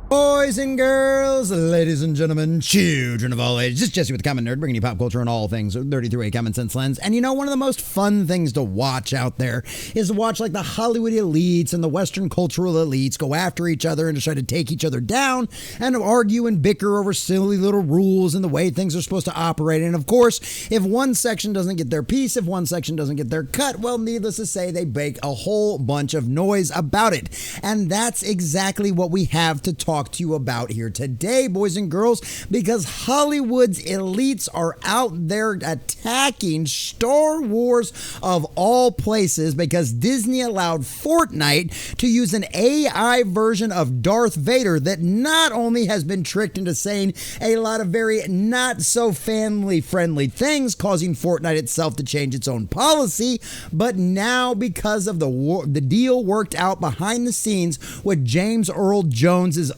Boys and girls, ladies and gentlemen, children of all ages, it's Jesse with the Common Nerd, bringing you pop culture and all things nerdy through a common sense lens. And you know, one of the most fun things to watch out there is to watch like the Hollywood elites and the Western cultural elites go after each other and to try to take each other down and argue and bicker over silly little rules and the way things are supposed to operate. And of course, if one section doesn't get their piece, if one section doesn't get their cut, well, needless to say, they make a whole bunch of noise about it. And that's exactly what we have to talk to you about here today, boys and girls, because Hollywood's elites are out there attacking Star Wars of all places because Disney allowed Fortnite to use an AI version of Darth Vader that not only has been tricked into saying a lot of very not so family friendly things, causing Fortnite itself to change its own policy, but now because of the deal worked out behind the scenes with James Earl Jones's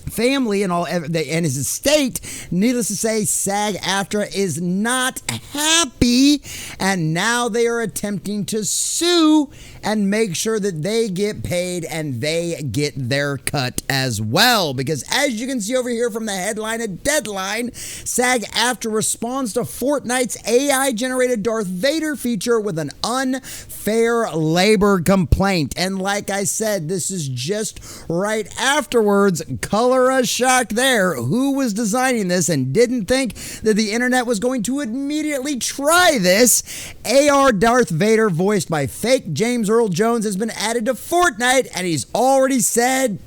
family and his estate, needless to say, SAG-AFTRA is not happy, and now they are attempting to sue and make sure that they get paid and they get their cut as well. Because as you can see over here from the headline at Deadline, SAG-AFTRA responds to Fortnite's AI-generated Darth Vader feature with an unfair labor complaint. And like I said, this is just right afterwards. Color a shock there. Who was designing this and didn't think that the internet was going to immediately try this? AR Darth Vader, voiced by fake James Earl Jones, has been added to Fortnite, and he's already said...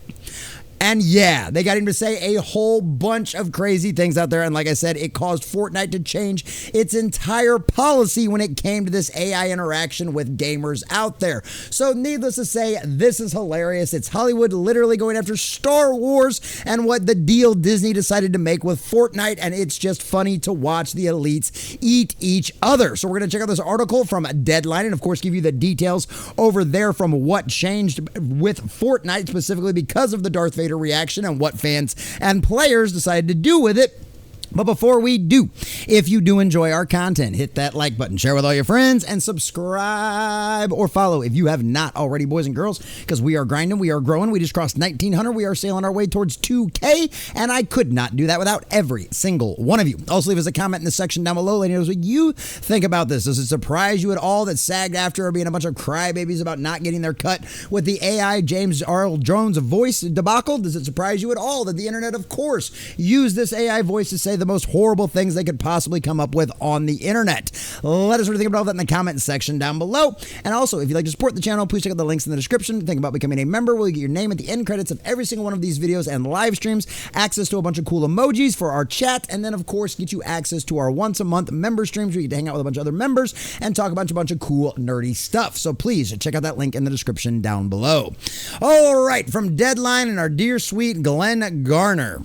And yeah, they got him to say a whole bunch of crazy things out there. And like I said, it caused Fortnite to change its entire policy when it came to this AI interaction with gamers out there. So needless to say, this is hilarious. It's Hollywood literally going after Star Wars and what the deal Disney decided to make with Fortnite. And it's just funny to watch the elites eat each other. So we're going to check out this article from Deadline and of course give you the details over there from what changed with Fortnite specifically because of the Darth Vader reaction and what fans and players decided to do with it. But before we do, if you do enjoy our content, hit that like button, share with all your friends, and subscribe or follow if you have not already, boys and girls, because we are grinding, we are growing, we just crossed 1,900, we are sailing our way towards 2K, and I could not do that without every single one of you. Also, leave us a comment in the section down below, letting us know what you think about this. Does it surprise you at all that SAG-AFTRA are being a bunch of crybabies about not getting their cut with the AI James Earl Jones voice debacle? Does it surprise you at all that the internet, of course, used this AI voice to say the most horrible things they could possibly come up with on the internet? Let us know what you think about that in the comment section down below. And also, if you'd like to support the channel, please check out the links in the description. Think about becoming a member. We'll get your name at the end credits of every single one of these videos and live streams, access to a bunch of cool emojis for our chat, and then of course get you access to our once a month member streams where you get to hang out with a bunch of other members and talk about a bunch of cool nerdy stuff. So please check out that link in the description down below. All right, from Deadline and our dear sweet Glenn Garner.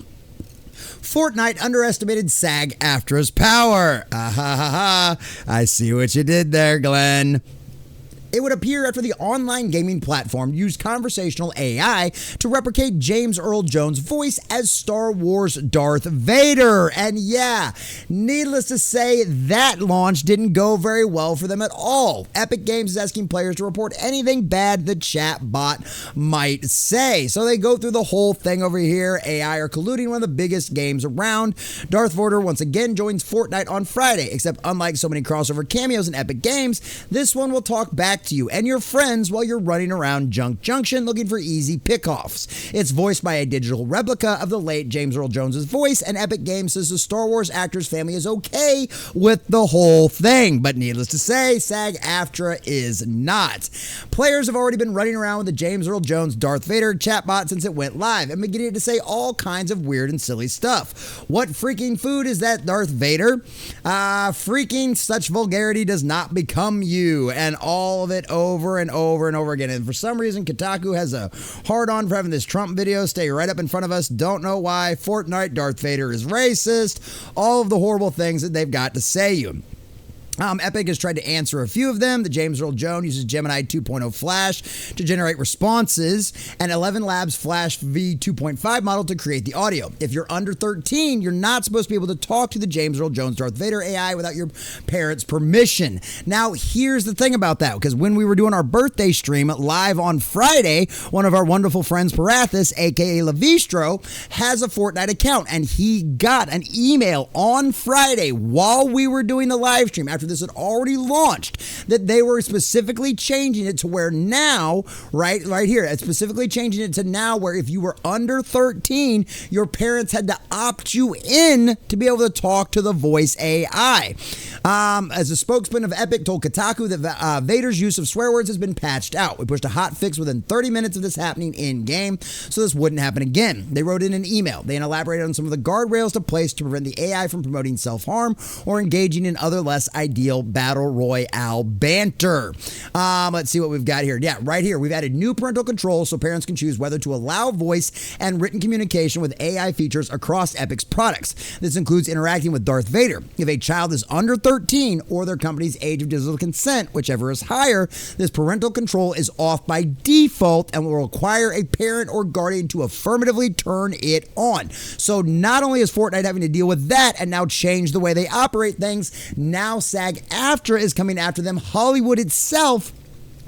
Fortnite underestimated SAG-AFTRA's power. Ah ha ha ha. I see what you did there, Glenn. It would appear after the online gaming platform used conversational AI to replicate James Earl Jones' voice as Star Wars Darth Vader. And yeah, needless to say, that launch didn't go very well for them at all. Epic Games is asking players to report anything bad the chat bot might say. So they go through the whole thing over here. AI are colluding one of the biggest games around. Darth Vader once again joins Fortnite on Friday, except unlike so many crossover cameos in Epic Games, this one will talk back to you and your friends while you're running around Junk Junction looking for easy pickoffs. It's voiced by a digital replica of the late James Earl Jones' voice, and Epic Games says the Star Wars actor's family is okay with the whole thing. But needless to say, SAG-AFTRA is not. Players have already been running around with the James Earl Jones Darth Vader chatbot since it went live and beginning to say all kinds of weird and silly stuff. What freaking food is that, Darth Vader? Freaking such vulgarity does not become you, and all of it over and over and over again. And for some reason, Kotaku has a hard-on for having this Trump video stay right up in front of us. Don't know why. Fortnite Darth Vader is racist. All of the horrible things that they've got to say you. Epic has tried to answer a few of them. The James Earl Jones uses Gemini 2.0 Flash to generate responses, and 11 Labs Flash V 2.5 model to create the audio. If you're under 13, you're not supposed to be able to talk to the James Earl Jones Darth Vader AI without your parents' permission. Now, here's the thing about that, because when we were doing our birthday stream live on Friday, one of our wonderful friends, Parathis, aka Levistro, has a Fortnite account, and he got an email on Friday while we were doing the live stream, after this had already launched, that they were specifically changing it to where now, right here, it's specifically changing it to now where if you were under 13, your parents had to opt you in to be able to talk to the voice AI. As a spokesman of Epic told Kotaku that Vader's use of swear words has been patched out. We pushed a hot fix within 30 minutes of this happening in-game, so this wouldn't happen again. They wrote in an email. They elaborated on some of the guardrails to place to prevent the AI from promoting self-harm or engaging in other less ideal battle royale banter. Let's see what we've got here. Yeah, right here, we've added new parental controls so parents can choose whether to allow voice and written communication with AI features across Epic's products. This includes interacting with Darth Vader. If a child is under 13 or their company's age of digital consent, whichever is higher, this parental control is off by default and will require a parent or guardian to affirmatively turn it on. So not only is Fortnite having to deal with that and now change the way they operate things, now SAG-AFTRA is coming after them. Hollywood itself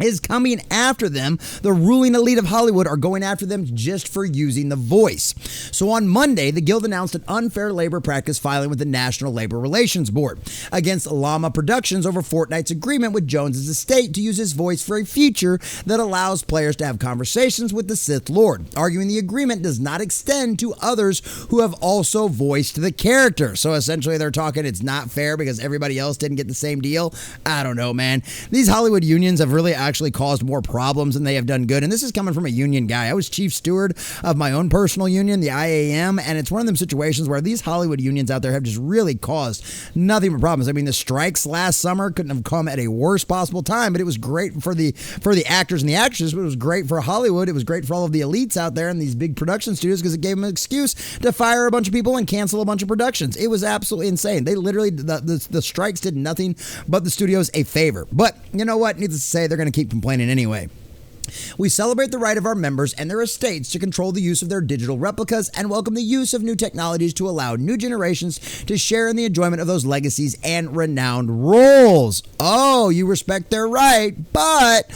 is coming after them. The ruling elite of Hollywood are going after them just for using the voice. So on Monday, the Guild announced an unfair labor practice filing with the National Labor Relations Board against Llama Productions over Fortnite's agreement with Jones's estate to use his voice for a feature that allows players to have conversations with the Sith Lord, arguing the agreement does not extend to others who have also voiced the character. So essentially they're talking it's not fair because everybody else didn't get the same deal. I don't know, man. These Hollywood unions have really actually caused more problems than they have done good. And this is coming from a union guy. I was chief steward of my own personal union, the IAM, and it's one of them situations where these Hollywood unions out there have just really caused nothing but problems. I mean, the strikes last summer couldn't have come at a worse possible time, but it was great for the actors and the actresses, but it was great for Hollywood. It was great for all of the elites out there in these big production studios because it gave them an excuse to fire a bunch of people and cancel a bunch of productions. It was absolutely insane. They literally, the strikes did nothing but the studios a favor. But you know what? Needless to say, they're going to keep complaining anyway. We celebrate the right of our members and their estates to control the use of their digital replicas and welcome the use of new technologies to allow new generations to share in the enjoyment of those legacies and renowned roles. Oh, you respect their right, but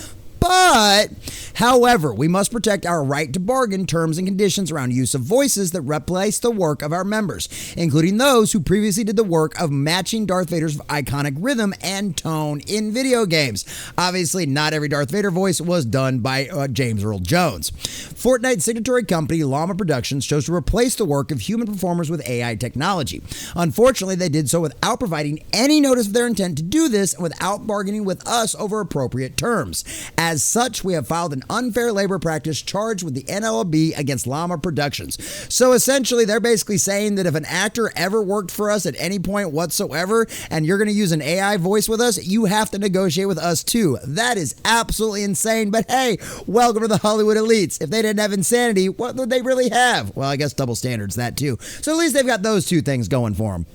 however, we must protect our right to bargain terms and conditions around use of voices that replace the work of our members, including those who previously did the work of matching Darth Vader's iconic rhythm and tone in video games. Obviously, not every Darth Vader voice was done by James Earl Jones. Fortnite's signatory company, Llama Productions, chose to replace the work of human performers with AI technology. Unfortunately, they did so without providing any notice of their intent to do this and without bargaining with us over appropriate terms. As such, we have filed an unfair labor practice charge with the NLRB against Llama Productions. So essentially, they're basically saying that if an actor ever worked for us at any point whatsoever and you're going to use an AI voice with us, you have to negotiate with us too. That is absolutely insane. But hey, welcome to the Hollywood elites. If they didn't have insanity, what would they really have? Well, I guess double standards, that too. So at least they've got those two things going for them.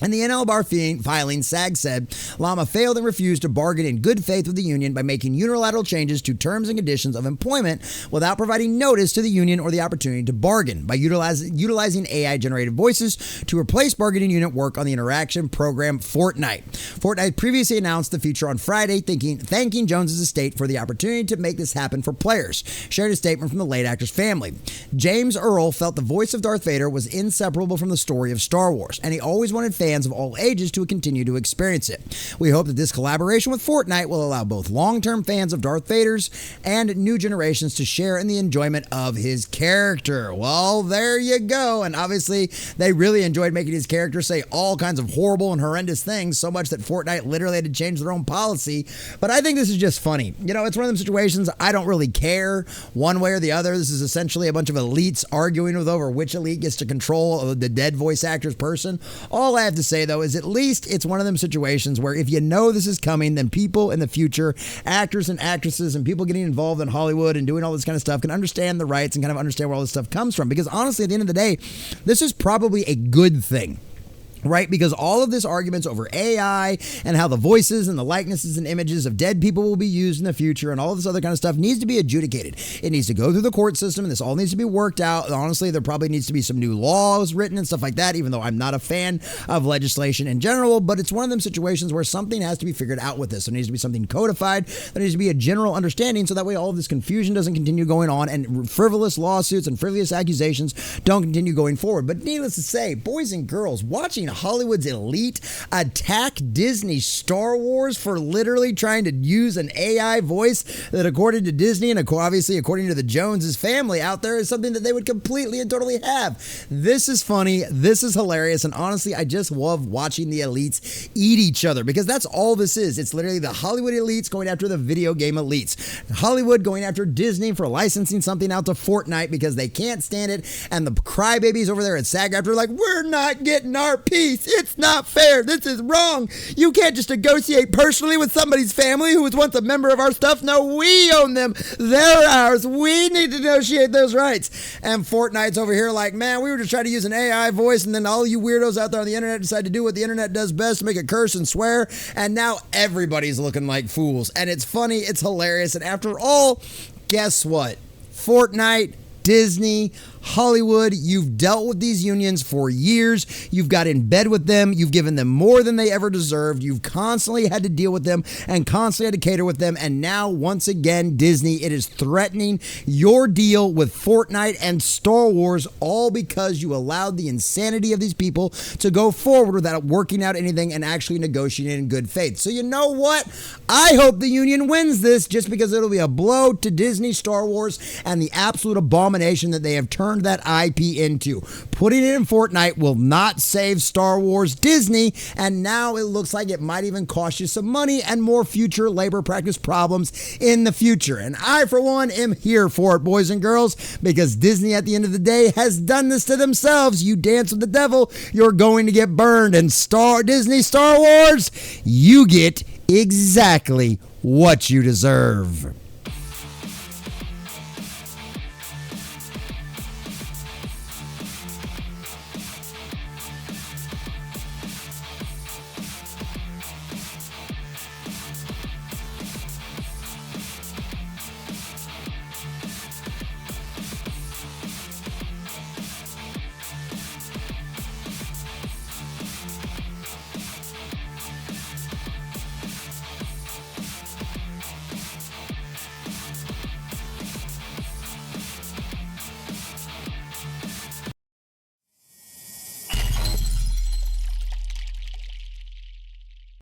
In the NLRB filing, SAG said Llama failed and refused to bargain in good faith with the union by making unilateral changes to terms and conditions of employment without providing notice to the union or the opportunity to bargain by utilizing AI-generated voices to replace bargaining unit work on the interaction program Fortnite. Fortnite previously announced the feature on Friday, thanking Jones's estate for the opportunity to make this happen for players, shared a statement from the late actor's family. James Earl felt the voice of Darth Vader was inseparable from the story of Star Wars, and he always wanted fans of all ages to continue to experience it. We hope that this collaboration with Fortnite will allow both long-term fans of Darth Vader's and new generations to share in the enjoyment of his character. Well, there you go. And obviously, they really enjoyed making his character say all kinds of horrible and horrendous things, so much that Fortnite literally had to change their own policy. But I think this is just funny. You know, it's one of them situations I don't really care one way or the other. This is essentially a bunch of elites arguing over which elite gets to control the dead voice actor's person. All I have to say, though, is at least it's one of them situations where if you know this is coming, then people in the future, actors and actresses and people getting involved in Hollywood and doing all this kind of stuff can understand the rights and kind of understand where all this stuff comes from. Because honestly, at the end of the day, this is probably a good thing. Right? Because all of this arguments over AI and how the voices and the likenesses and images of dead people will be used in the future and all this other kind of stuff needs to be adjudicated. It needs to go through the court system and this all needs to be worked out. Honestly, there probably needs to be some new laws written and stuff like that, even though I'm not a fan of legislation in general, but it's one of them situations where something has to be figured out with this. There needs to be something codified. There needs to be a general understanding so that way all of this confusion doesn't continue going on and frivolous lawsuits and frivolous accusations don't continue going forward. But needless to say, boys and girls, watching Hollywood's elite attack Disney Star Wars for literally trying to use an AI voice that, according to Disney and obviously according to the Joneses family out there, is something that they would completely and totally have. This is funny. This is hilarious. And honestly, I just love watching the elites eat each other because that's all this is. It's literally the Hollywood elites going after the video game elites. Hollywood going after Disney for licensing something out to Fortnite because they can't stand it. And the crybabies over there at SAG-AFTRA are like, we're not getting our piece. It's not fair. This is wrong. You can't just negotiate personally with somebody's family who was once a member of our stuff. No, we own them. They're ours. We need to negotiate those rights. And Fortnite's over here like, man, we were just trying to use an AI voice, and then all you weirdos out there on the internet decide to do what the internet does best, make it curse and swear, and now everybody's looking like fools. And it's funny. It's hilarious. And after all, guess what? Fortnite, Disney, Hollywood, you've dealt with these unions for years. You've got in bed with them. You've given them more than they ever deserved. You've constantly had to deal with them and constantly had to cater with them. And now, once again, Disney, it is threatening your deal with Fortnite and Star Wars, all because you allowed the insanity of these people to go forward without working out anything and actually negotiating in good faith. So you know what? I hope the union wins this just because it'll be a blow to Disney, Star Wars, and the absolute abomination that they have turned that IP into. Putting it in Fortnite will not save Star Wars Disney, and now it looks like it might even cost you some money and more future labor practice problems in the future. And I, for one, am here for it, boys and girls, because Disney, at the end of the day, has done this to themselves. You dance with the devil, you're going to get burned. And Disney Star Wars, you get exactly what you deserve.